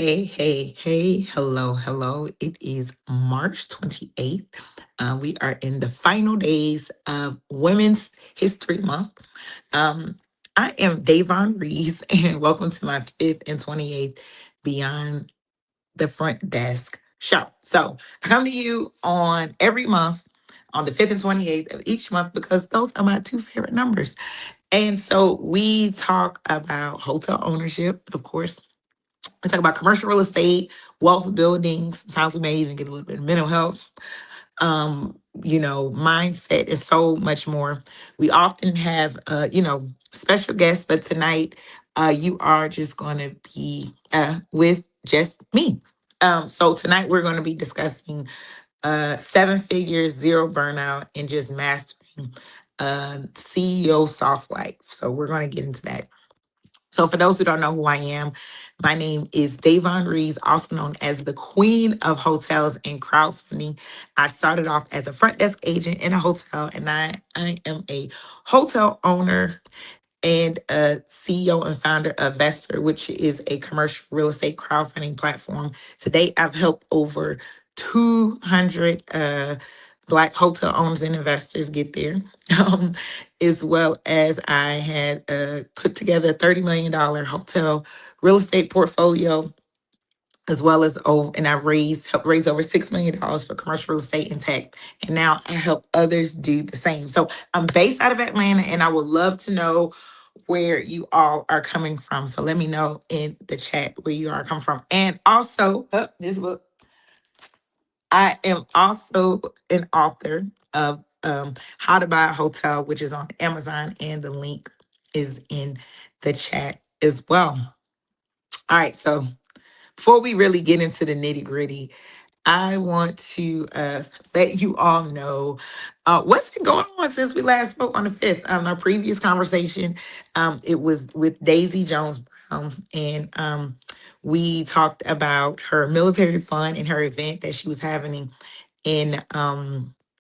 Hey, hello. It is March 28th. We are in the final days of Women's History Month. Um, I am Davonne Reaves, and welcome to my 5th and 28th Beyond the Front Desk show. So I come to you on every month on the 5th and 28th of each month because those are my two favorite numbers. And so we talk about hotel ownership, of course. We talk about commercial real estate, wealth building. Sometimes we may even get a little bit of mental health, mindset, and so much more. We often have, special guests, but tonight you are just going to be with just me. So tonight we're going to be discussing seven figures, zero burnout, and just mastering CEO soft life. So we're going to get into that. So for those who don't know who I am, my name is Davonne Reaves, also known as the Queen of Hotels and Crowdfunding. I started off as a front desk agent in a hotel, and I am a hotel owner and a CEO and founder of Vestor, which is a commercial real estate crowdfunding platform. Today, I've helped over 200 Black hotel owners and investors get there, um, as well as I had put together a $30 million hotel real estate portfolio, as well as and I've helped raise over $6 million for commercial real estate and tech. And now I help others do the same. So I'm based out of Atlanta, and I would love to know where you all are coming from. So let me know in the chat where you are coming from. And also, this book, I am also an author of How to Buy a Hotel, which is on Amazon, and the link is in the chat as well. All right, so before we really get into the nitty gritty, I want to let you all know what's been going on since we last spoke on the 5th. Our previous conversation, it was with Daisy Jones Brown, and we talked about her military fund and her event that she was having in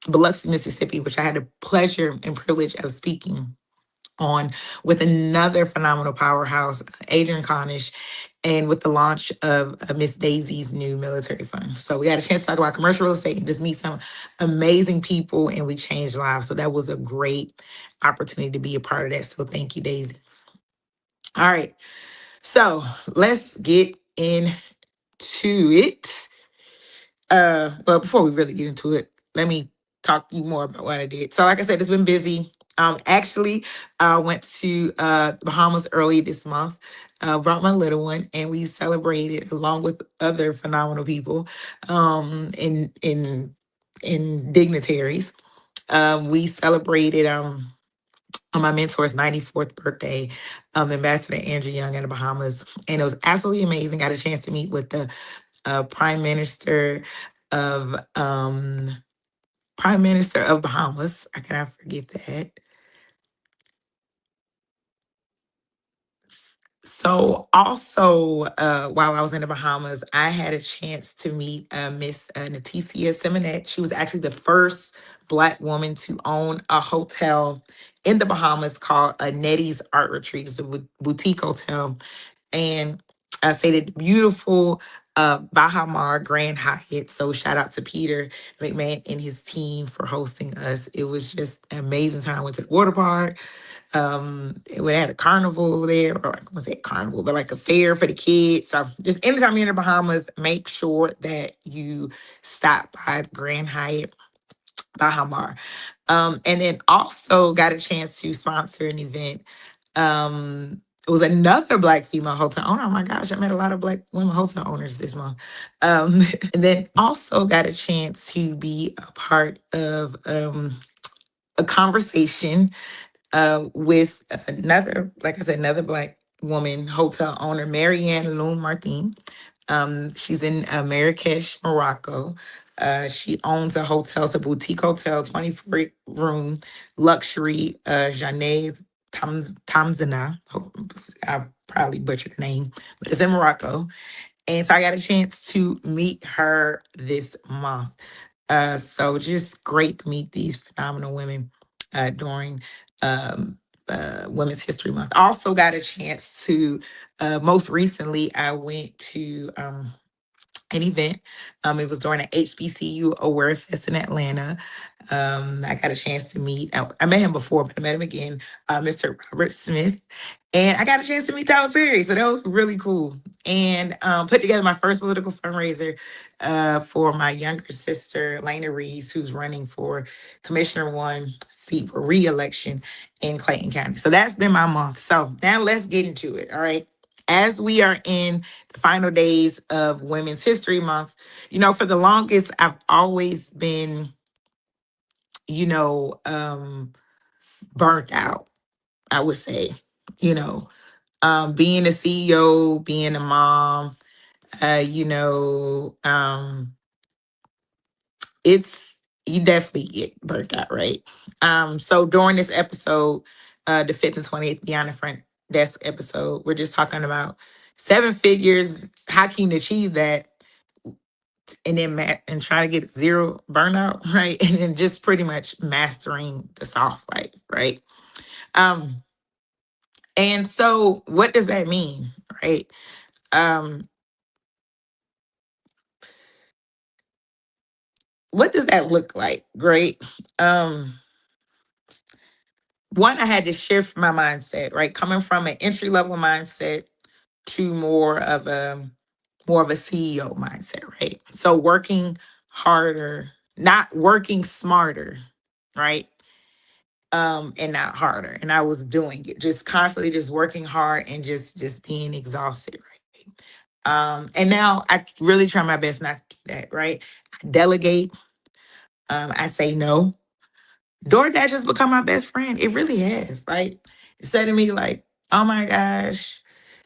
Biloxi, Mississippi, which I had the pleasure and privilege of speaking on with another phenomenal powerhouse, Adrian Connish, and with the launch of Miss Daisy's new military fund. So we had a chance to talk about commercial real estate and just meet some amazing people, and we changed lives. So that was a great opportunity to be a part of that. So thank you, Daisy. All right. So let's get into it. Well, before we really get into it, let me talk to you more about what I did. So like I said, it's been busy. Actually, I went to the Bahamas early this month, brought my little one, and we celebrated along with other phenomenal people, in dignitaries. We celebrated on my mentor's 94th birthday, Ambassador Andrew Young in the Bahamas. And it was absolutely amazing. Got a chance to meet with the Prime Minister of Bahamas. I cannot forget that. So also, while I was in the Bahamas, I had a chance to meet Miss Naticia Simonet. She was actually the first Black woman to own a hotel in the Bahamas called Nettie's Art Retreat. It's a boutique hotel. And I stayed at the beautiful Baha Mar Grand Hyatt. So shout out to Peter McMahon and his team for hosting us. It was just an amazing time. Went to the water park. We had a carnival there, or like, I won't say carnival, but like a fair for the kids. So just anytime you're in the Bahamas, make sure that you stop by the Grand Hyatt Baha Mar. And then also got a chance to sponsor an event. It was another Black female hotel owner. Oh my gosh, I met a lot of Black women hotel owners this month. And then also got a chance to be a part of a conversation with another, like I said, another Black woman hotel owner, Marianne Loon Martin. She's in Marrakesh, Morocco. She owns a hotel, it's a boutique hotel, 24-room luxury, Janae Tamzana. I probably butchered the name, but it's in Morocco. And so I got a chance to meet her this month. So just great to meet these phenomenal women during Women's History Month. I also got a chance to, most recently, I went to an event. It was during the HBCU Aware Fest in Atlanta. I got a chance to meet, I met him before, but I met him again, Mr. Robert Smith. And I got a chance to meet Tyler Perry. So that was really cool. And put together my first political fundraiser for my younger sister, Lena Reeves, who's running for Commissioner One seat for re-election in Clayton County. So that's been my month. So now let's get into it. All right. As we are in the final days of Women's History Month, for the longest, I've always been, you know, um, burnt out, I would say, you know, being a CEO, being a mom, uh, you know, um, it's, you definitely get burnt out, right? So during this episode, the fifth and 28th Beyond the Front Desk episode, we're just talking about seven figures, how can you achieve that, and then and try to get zero burnout, right? And then just pretty much mastering the soft life, right? Um, and so what does that mean, right? Um, what does that look like, right? Um, One, I had to shift my mindset, right? Coming from an entry level mindset to more of a CEO mindset, right? So working harder, not working smarter, right? And not harder. And I was doing it, just constantly just working hard and just being exhausted, right? And now I really try my best not to do that, right? I delegate, I say no. DoorDash has become my best friend. It really has. Like, it said to me, like, oh my gosh,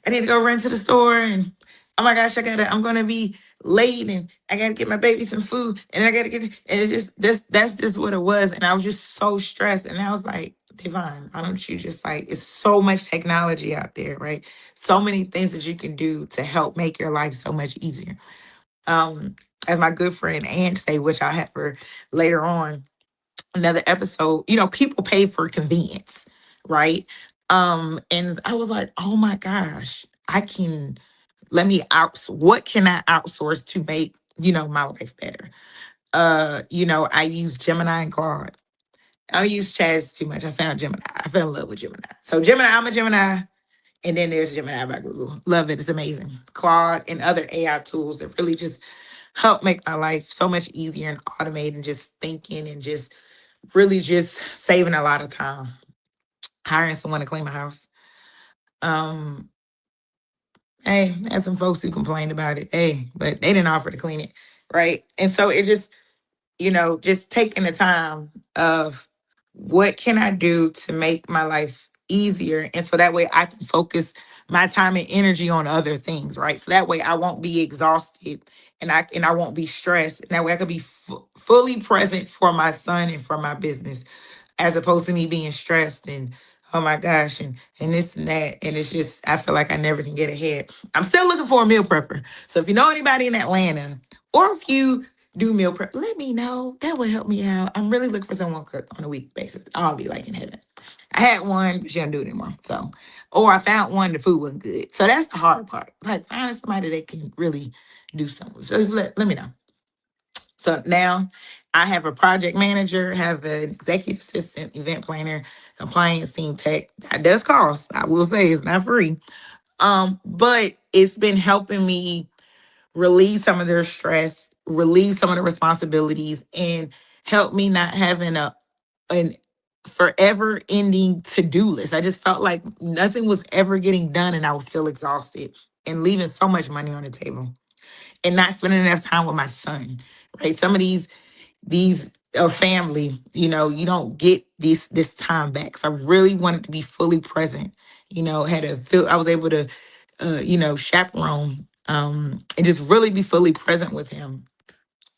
I need to go run to the store, and oh my gosh, I'm gonna be late, and I gotta get my baby some food, and I gotta get, and it just that's just what it was. And I was just so stressed. And I was like, Davonne, why don't you just, like, it's so much technology out there, right? So many things that you can do to help make your life so much easier. Um, as my good friend Ann say, which I have her later on another episode, people pay for convenience, right? And I was like, oh my gosh, what can I outsource to make, my life better? I use Gemini and Claude. I don't use Chaz too much. I found Gemini. I fell in love with Gemini. So Gemini, I'm a Gemini. And then there's Gemini by Google. Love it. It's amazing. Claude and other AI tools that really just help make my life so much easier and automate and just thinking and just really just saving a lot of time. Hiring someone to clean my house. Um, hey, I had some folks who complained about it. Hey, but they didn't offer to clean it, right? And so it just, just taking the time of what can I do to make my life easier, and so that way I can focus my time and energy on other things, right? So that way I won't be exhausted, and I won't be stressed, and that way I could be fully present for my son and for my business, as opposed to me being stressed and oh my gosh and this and that. And it's just, I feel like I never can get ahead. I'm still looking for a meal prepper. So if you know anybody in Atlanta, or if you do meal prep, let me know. That would help me out. I'm really looking for someone to cook on a weekly basis. I'll be like in heaven. I had one, but she don't do it anymore. So, or I found one, the food wasn't good. So that's the hard part. Like finding somebody that can really do something. So let me know. So now I have a project manager, have an executive assistant, event planner, compliance team tech. That does cost. I will say it's not free. But it's been helping me relieve some of their stress, relieve some of the responsibilities, and help me not having an forever ending to-do list. I just felt like nothing was ever getting done and I was still exhausted and leaving so much money on the table and not spending enough time with my son. Right. Some of these family, you don't get this time back. So I really wanted to be fully present. Had a feel I was able to chaperone and just really be fully present with him.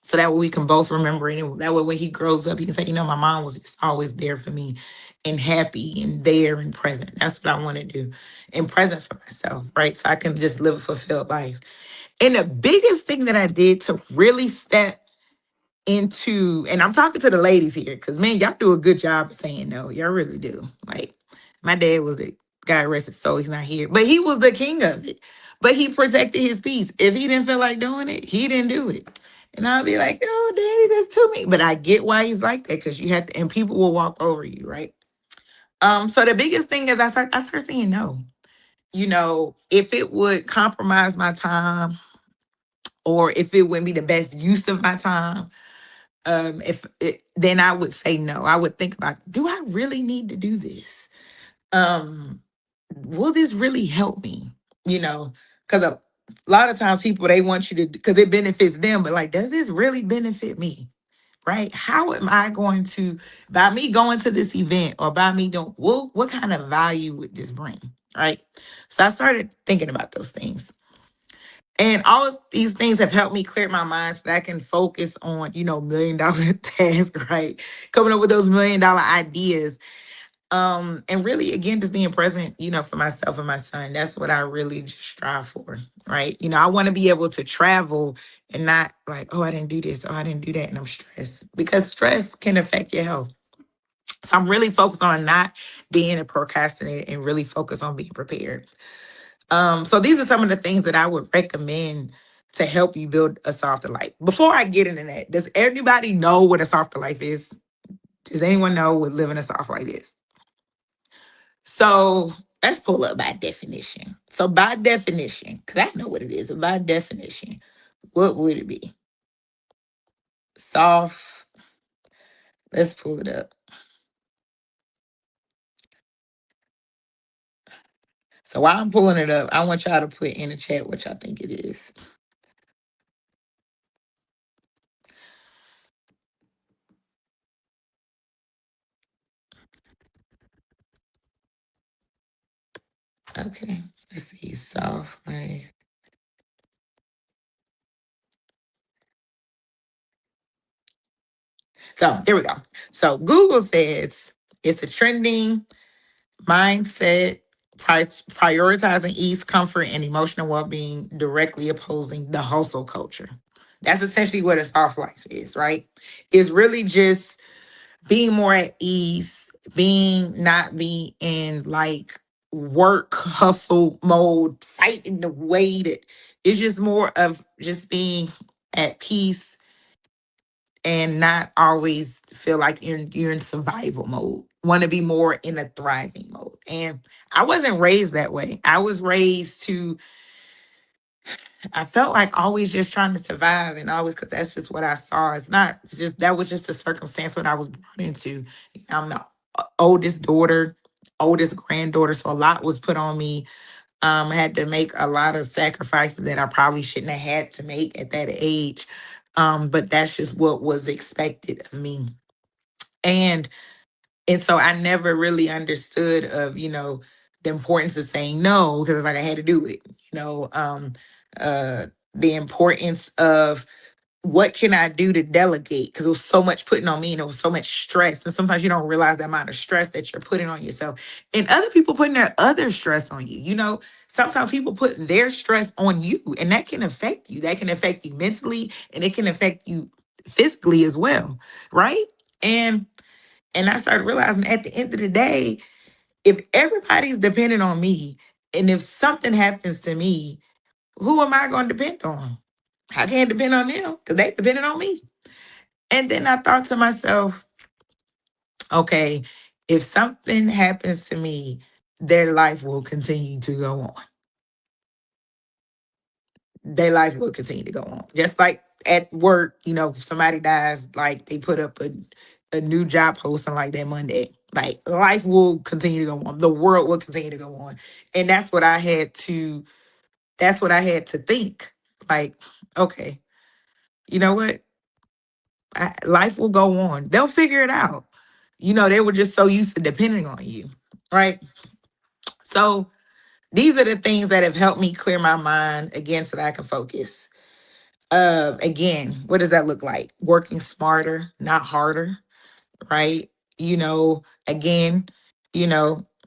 So that way we can both remember it. And that way when he grows up, he can say, my mom was just always there for me and happy and there and present. That's what I want to do. And present for myself, right? So I can just live a fulfilled life. And the biggest thing that I did to really step into, and I'm talking to the ladies here, because man, y'all do a good job of saying no. Y'all really do. Like, My dad was the guy arrested, so he's not here. But he was the king of it. But he protected his peace. If he didn't feel like doing it, he didn't do it. And I'll be like, no, daddy, that's too me. But I get why he's like that, because you have to, and people will walk over you, right? So the biggest thing is I start saying no. If it would compromise my time, or if it wouldn't be the best use of my time, if it, then I would say no. I would think about, do I really need to do this? Um, will this really help me? Because a lot of times people, they want you to, because it benefits them, but like, does this really benefit me? Right? How am I going to, by me going to this event, or by me doing, what kind of value would this bring? Right? So I started thinking about those things. And all of these things have helped me clear my mind so that I can focus on, $1 million tasks, right? Coming up with those $1 million ideas. And really, again, just being present, for myself and my son. That's what I really just strive for, right? I want to be able to travel and not like, oh, I didn't do this, oh, I didn't do that, and I'm stressed, because stress can affect your health. So I'm really focused on not being a procrastinator and really focus on being prepared. So these are some of the things that I would recommend to help you build a softer life. Before I get into that, does everybody know what a softer life is? Does anyone know what living a soft life is? So let's pull up by definition. So by definition, because I know what it is, by definition, what would it be? Soft. Let's pull it up. So while I'm pulling it up, I want y'all to put in the chat what y'all think it is. Okay, let's see. Soft life. So there we go. So Google says it's a trending mindset, prioritizing ease, comfort, and emotional well-being, directly opposing the hustle culture. That's essentially what a soft life is, right? It's really just being more at ease, not being in like work hustle mode, fighting the way that it's just more of just being at peace, and not always feel like you're in survival mode. Want to be more in a thriving mode. And I wasn't raised that way. I was raised to, I felt like always just trying to survive, and always, because that's just what I saw. It's just that was just a circumstance what I was brought into. I'm the oldest daughter, oldest granddaughter, so a lot was put on me. I had to make a lot of sacrifices that I probably shouldn't have had to make at that age. But that's just what was expected of me. And so I never really understood of, the importance of saying no, because it's like I had to do it, uh the importance of what can I do to delegate? Because it was so much putting on me, and it was so much stress. And sometimes you don't realize the amount of stress that you're putting on yourself. And other people putting their other stress on you. Sometimes people put their stress on you, and that can affect you. That can affect you mentally, and it can affect you physically as well. Right. And I started realizing at the end of the day, if everybody's dependent on me, and if something happens to me, who am I going to depend on? I can't depend on them because they depended on me. And then I thought to myself, okay, if something happens to me, their life will continue to go on. Their life will continue to go on. Just like at work, if somebody dies, like they put up a new job posting like that Monday. Like life will continue to go on. The world will continue to go on. And that's what I had to think. Like, okay, you know what? Life will go on. They'll figure it out. They were just so used to depending on you, right? So these are the things that have helped me clear my mind again so that I can focus. Again, what does that look like? Working smarter, not harder, right? Again,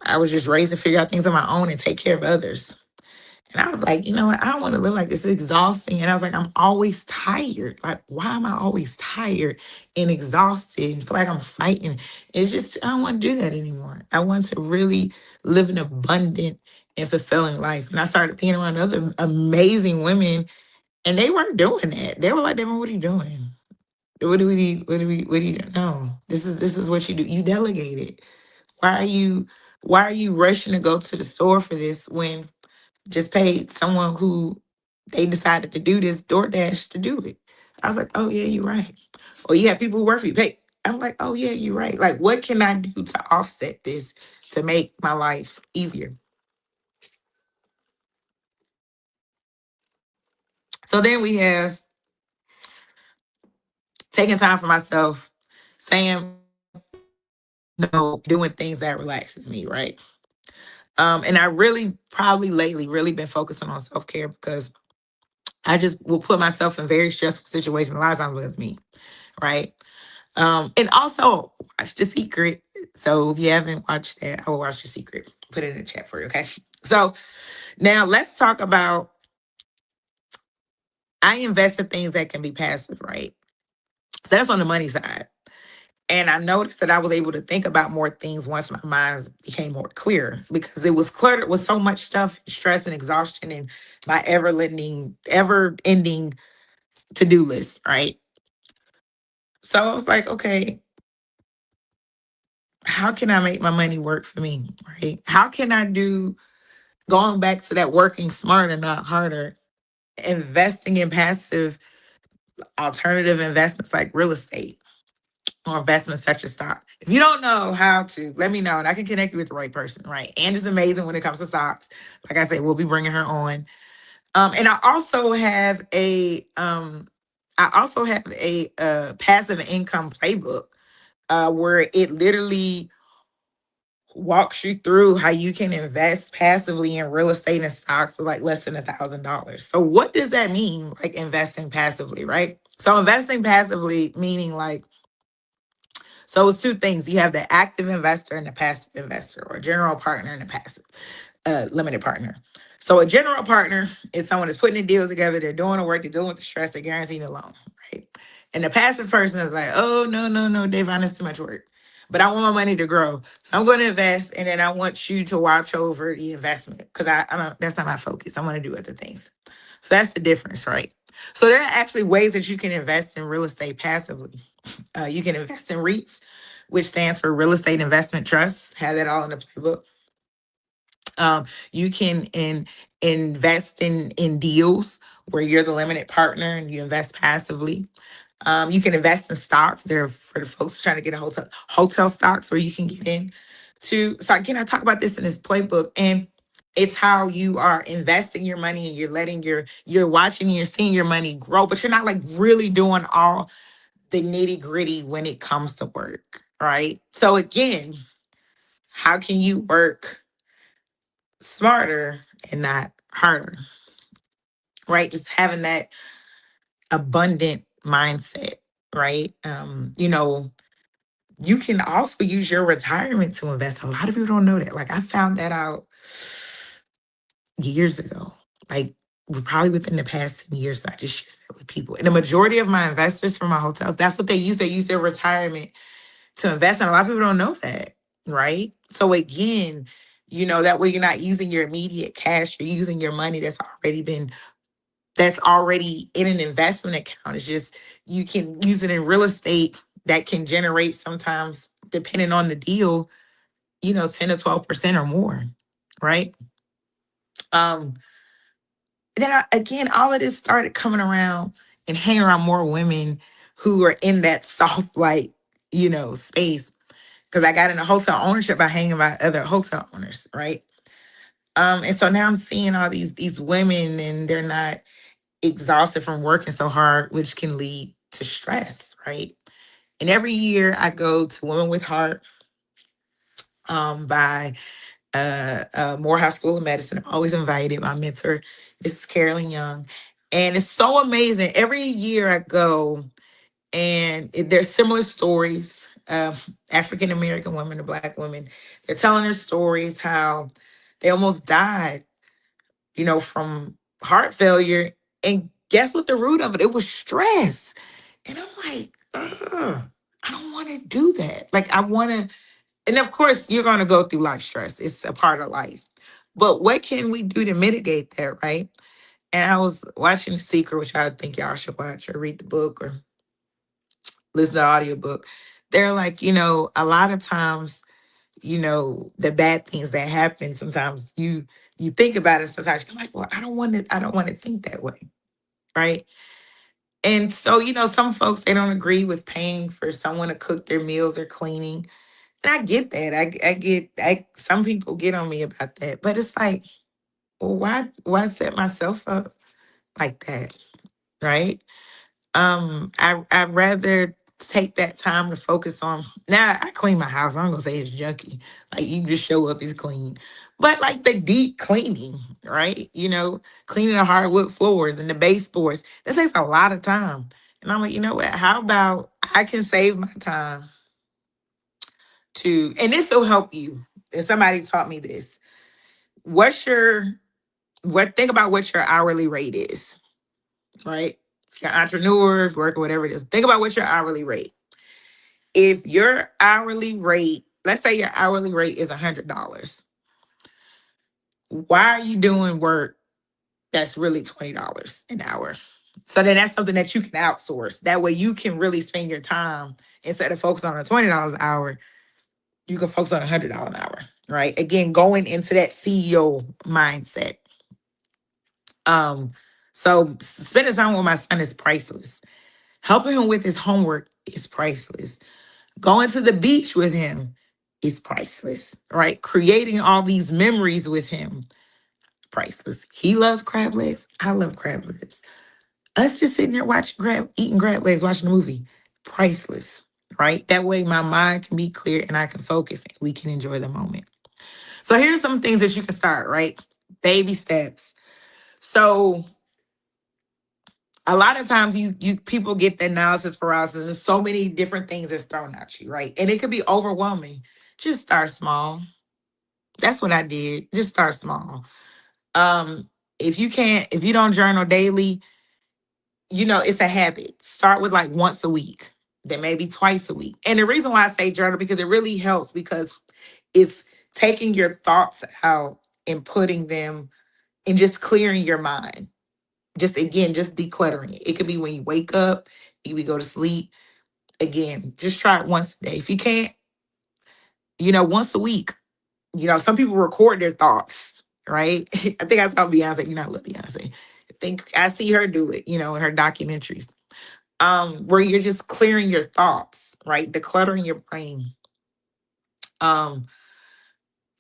I was just raised to figure out things on my own and take care of others. And I was like, you know what? I don't want to live like this. It's exhausting. And I was like, I'm always tired. Like, why am I always tired and exhausted and feel like I'm fighting? It's just, I don't want to do that anymore. I want to really live an abundant and fulfilling life. And I started being around other amazing women, and they weren't doing that. They were like, Devin, what are you doing? What do you no? This is what you do. You delegate it. Why are you why are you rushing to go to the store for this when just paid someone who they decided to do this DoorDash to do it? I was like, oh yeah, you're right. Or you have people who work for you. Pay. I'm like, oh yeah, you're right. Like, what can I do to offset this to make my life easier? So then we have taking time for myself, saying no, doing things that relaxes me, right? And I really probably lately really been focusing on self-care because I just will put myself in very stressful situations a lot of times with me, right? And also watch The Secret. So if you haven't watched that, I will watch The Secret. Put it in the chat for you, okay? So now let's talk about I invest in things that can be passive, right? So that's on the money side. And I noticed that I was able to think about more things once my mind became more clear because it was cluttered with so much stuff, stress and exhaustion, and my ever ending to do list, right? So I was like, okay, how can I make my money work for me, right? How can I do, going back to that working smarter, not harder, investing in passive alternative investments like real estate or investments such as stock? If you don't know how to, let me know and I can connect you with the right person, right? And is amazing when it comes to stocks. Like I said, we'll be bringing her on. And I also have a passive income playbook where it literally walks you through how you can invest passively in real estate and stocks with like less than $1,000. So what does that mean? Like investing passively, right? So investing passively meaning like, so it's two things. You have the active investor and the passive investor, or general partner and a passive limited partner. So a general partner is someone that's putting the deals together, they're doing the work, they're dealing with the stress, they're guaranteeing the loan, right? And the passive person is like, oh no, no, no, Davonne, it's too much work. But I want my money to grow. So I'm going to invest and then I want you to watch over the investment. Because I don't, that's not my focus. I want to do other things. So that's the difference, right? So there are actually ways that you can invest in real estate passively. You can invest in REITs, which stands for Real Estate Investment Trusts. Have that all in the playbook. You can invest in deals where you're the limited partner and you invest passively. You can invest in stocks. They're for the folks trying to get a hotel stocks where you can get in to. So again, I talk about this in this playbook, and it's how you are investing your money and you're watching and you're seeing your money grow, but you're not like really doing all the nitty gritty when it comes to work, right? So again, how can you work smarter and not harder, right? Just having that abundant mindset, right? You can also use your retirement to invest. A lot of people don't know that. Like I found that out years ago. Like probably within the past 10 years, I just shared it with people. And the majority of my investors for my hotels, that's what they use. They use their retirement to invest. And a lot of people don't know that, right? So again, that way you're not using your immediate cash, you're using your money that's already in an investment account. It's just you can use it in real estate that can generate sometimes, depending on the deal, 10 to 12% or more, right? Um, again, all of this started coming around and hanging around more women who are in that soft light, space. Because I got into hotel ownership by hanging around other hotel owners, right? And so now I'm seeing all these women and they're not exhausted from working so hard, which can lead to stress, right? And every year I go to Women with Heart by Morehouse School of Medicine. I'm always invited. My mentor, Mrs. Carolyn Young. And it's so amazing. Every year I go and there's similar stories of African American women to Black women. They're telling their stories how they almost died, from heart failure. And guess what the root of it? It was stress. And I'm like, ugh, I don't want to do that. Like, I want to, and of course, you're going to go through life stress. It's a part of life. But what can we do to mitigate that, right? And I was watching The Secret, which I think y'all should watch or read the book or listen to the audiobook. They're like, a lot of times, the bad things that happen, sometimes you think about it, sometimes you're like, well, I don't want to think that way. Right. And so, some folks, they don't agree with paying for someone to cook their meals or cleaning. And I get that. Some people get on me about that. But it's like, well, why set myself up like that? Right. I'd rather take that time to focus on. Now I clean my house. I'm gonna say it's junky. Like, you just show up, it's clean. But like the deep cleaning, right? Cleaning the hardwood floors and the baseboards, that takes a lot of time. And I'm like, you know what? How about I can save my time and this will help you. And somebody taught me this. What's your think about what your hourly rate is, right? If you're an entrepreneur, if you're working, whatever it is, think about what's your hourly rate. If your hourly rate, let's say your hourly rate is $100, why are you doing work that's really $20 an hour? So then that's something that you can outsource. That way you can really spend your time, instead of focusing on a $20 an hour, you can focus on $100 an hour, right? Again, going into that CEO mindset. So spending time with my son is priceless. Helping him with his homework is priceless. Going to the beach with him is priceless, right? Creating all these memories with him, priceless. He loves crab legs. I love crab legs. Us just sitting there eating crab legs, watching a movie, priceless, right? That way my mind can be clear and I can focus and we can enjoy the moment. So here's some things that you can start, right? Baby steps. So a lot of times you people get the analysis paralysis. There's so many different things that's thrown at you, right? And it could be overwhelming. Just start small. That's what I did. Just start small. Um, if you don't journal daily, it's a habit. Start with like once a week, then maybe twice a week. And the reason why I say journal, because it really helps, because it's taking your thoughts out and putting them and just clearing your mind. Just decluttering it. It could be when you wake up, you could go to sleep. Again, just try it once a day. If you can't, once a week. Some people record their thoughts, right? I think I saw Beyonce. I love Beyonce. I think I see her do it, in her documentaries. Where you're just clearing your thoughts, right? Decluttering your brain. Um,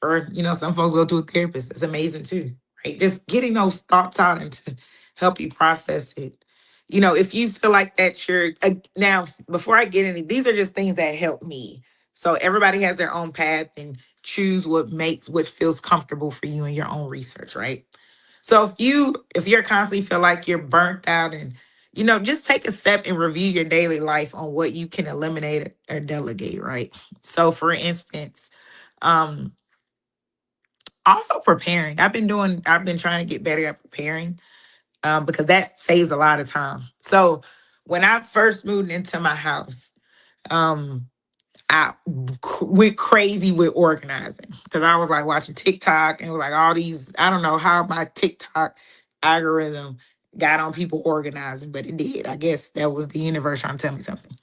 or some folks go to a therapist. It's amazing too, right? Just getting those thoughts out and to help you process it. If you feel like that you're now, before I get any, these are just things that help me. So everybody has their own path, and choose what feels comfortable for you in your own research, right? So if you're constantly feel like you're burnt out, and just take a step and review your daily life on what you can eliminate or delegate, right? So for instance, um also preparing. I've been trying to get better at preparing, because that saves a lot of time. So when I first moved into my house, um, I went crazy with organizing, because I was like watching TikTok and was like all these, I don't know how my TikTok algorithm got on people organizing, but it did. I guess that was the universe trying to tell me something.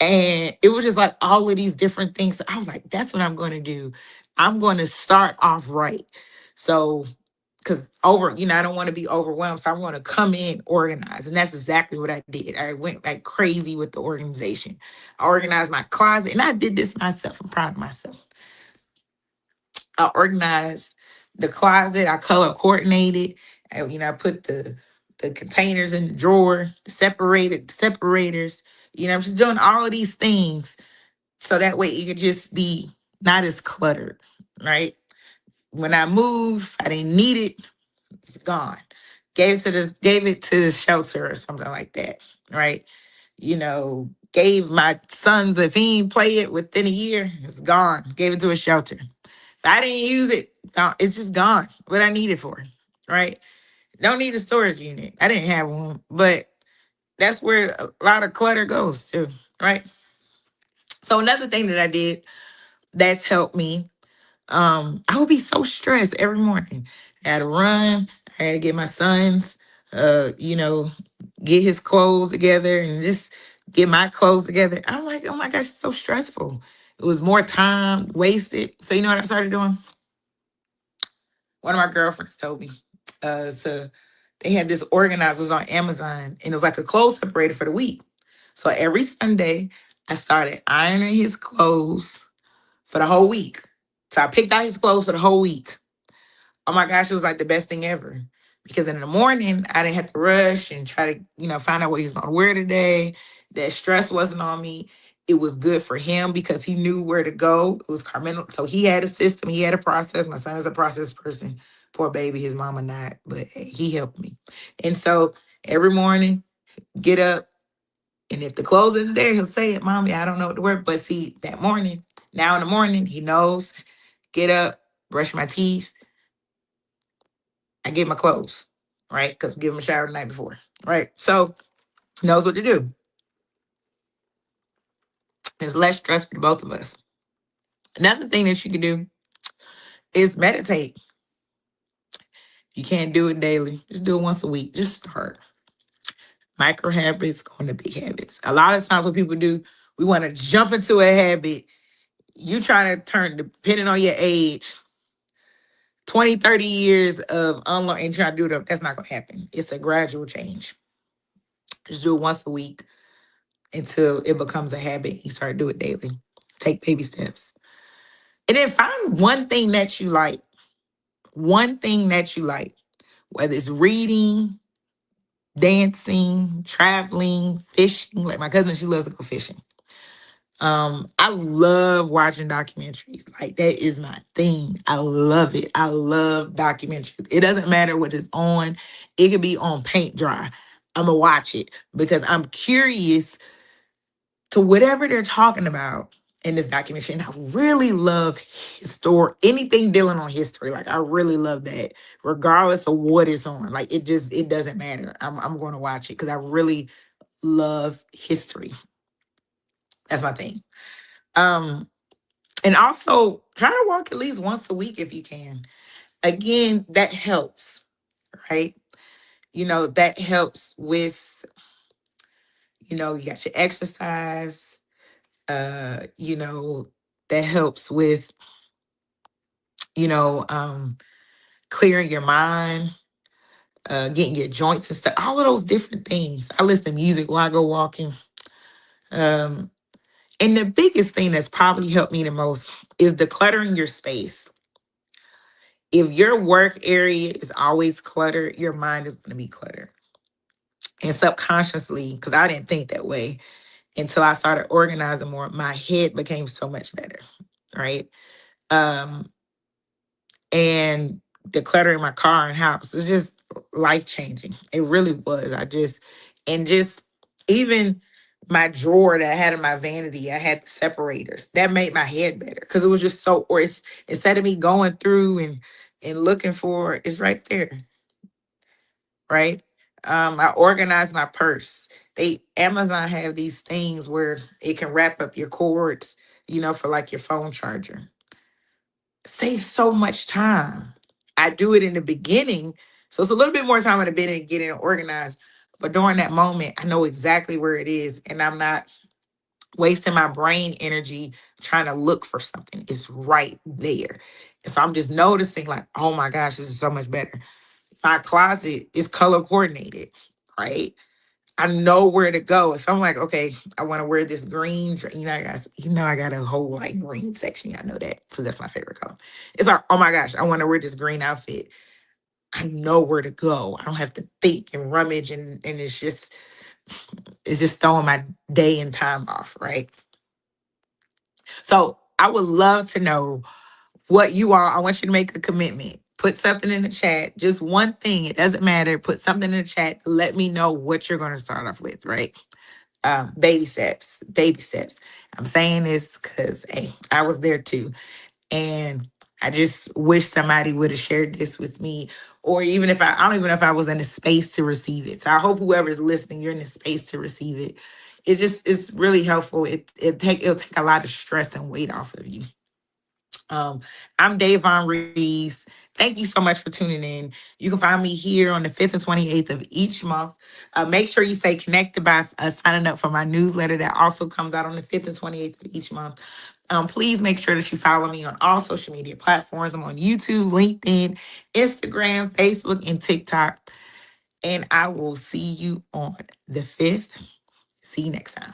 And it was just like all of these different things. I was like, that's what I'm going to do. I'm going to start off right. So, because I don't want to be overwhelmed. So I want to come in organized. And that's exactly what I did. I went like crazy with the organization. I organized my closet, and I did this myself. I'm proud of myself. I organized the closet. I color coordinated. I put the containers in the drawer, separators. I'm just doing all of these things, so that way it could just be not as cluttered, right? When I move, I didn't need it, it's gone. Gave it to the shelter or something like that, right? Gave my sons, if he didn't play it within a year, it's gone. Gave it to a shelter. If I didn't use it, it's just gone. What I need it for. right? Don't need a storage unit. I didn't have one, but that's where a lot of clutter goes to, right? So another thing that I did that's helped me, I would be so stressed every morning. I had to run, I had to get my son's, you know, get his clothes together and just get my clothes together. I'm like, oh my gosh, it's so stressful. It was more time wasted. So you know what I started doing? One of my girlfriends told me. So they had this organizers on Amazon, and it was like a clothes separator for the week. So every Sunday, I started ironing his clothes for the whole week. So I picked out his clothes for the whole week. Oh my gosh, it was like the best thing ever. Because in the morning, I didn't have to rush and try to, find out what he's gonna wear today. That stress wasn't on me. It was good for him because he knew where to go. It was Carmelo. So he had a system, he had a process. My son is a process person. Poor baby, his mama not, but hey, he helped me. And so every morning, get up, and if the clothes isn't there, he'll say it, Mommy, I don't know what to wear. But see, that morning, now in the morning, he knows, get up, brush my teeth, I get my clothes, right? Because we give him a shower the night before, right? So knows what to do. It's less stress for both of us. Another thing that you can do is meditate. You can't do it daily. Just do it once a week. Just start. Micro habits going to big habits. A lot of times what people do, we want to jump into a habit. You trying to turn, depending on your age, 20, 30 years of unlearning and trying to do it. That's not going to happen. It's a gradual change. Just do it once a week until it becomes a habit. You start to do it daily. Take baby steps. And then find one thing that you like. One thing that you like, whether it's reading, dancing, traveling, fishing. Like my cousin, she loves to go fishing. I love watching documentaries. Like that is my thing. I love it. I love documentaries. It doesn't matter what it's on. It could be on paint dry. I'm gonna watch it because I'm curious to whatever they're talking about in this documentary. And I really love anything dealing on history. Like I really love that, regardless of what it's on. Like it doesn't matter. I'm going to watch it because I really love history. That's my thing. Um, and also try to walk at least once a week if you can. Again, that helps, right? That helps with, you got your exercise, that helps with, you know, um, clearing your mind, getting your joints and stuff, all of those different things. I listen to music while I go walking. Um, and the biggest thing that's probably helped me the most is decluttering your space. If your work area is always cluttered, your mind is going to be cluttered. And subconsciously, because I didn't think that way until I started organizing more, my head became so much better, right? Um, and decluttering my car and house is just life changing. It really was. And just even my drawer that I had in my vanity, I had the separators. That made my head better because it was just instead of me going through and looking for it, it's right there, right? I organized my purse. Amazon have these things where it can wrap up your cords, for like your phone charger. Saves so much time. I do it in the beginning. So it's a little bit more time in the beginning getting it organized. But during that moment, I know exactly where it is. And I'm not wasting my brain energy trying to look for something. It's right there. And so I'm just noticing, like, oh my gosh, this is so much better. My closet is color coordinated, right? I know where to go. If I'm like, okay, I want to wear this green, I got a whole like green section. Y'all know that because that's my favorite color. It's like, oh my gosh, I want to wear this green outfit. I know where to go. I don't have to think and rummage, and it's just throwing my day and time off, right? So I would love to know what you are. I want you to make a commitment. Put something in the chat, just one thing. It doesn't matter. Put something in the chat to let me know what you're going to start off with, right? Baby steps, baby steps. I'm saying this because, hey, I was there too. And I just wish somebody would have shared this with me, or even if I don't even know if I was in a space to receive it. So I hope whoever's listening, you're in a space to receive it. It just it's really helpful. It'll take a lot of stress and weight off of you. Um, I'm Davonne Reaves. Thank you so much for tuning in. You can find me here on the 5th and 28th of each month. Make sure you stay connected by signing up for my newsletter that also comes out on the 5th and 28th of each month. Please make sure that you follow me on all social media platforms. I'm on YouTube, LinkedIn, Instagram, Facebook, and TikTok. And I will see you on the 5th. See you next time.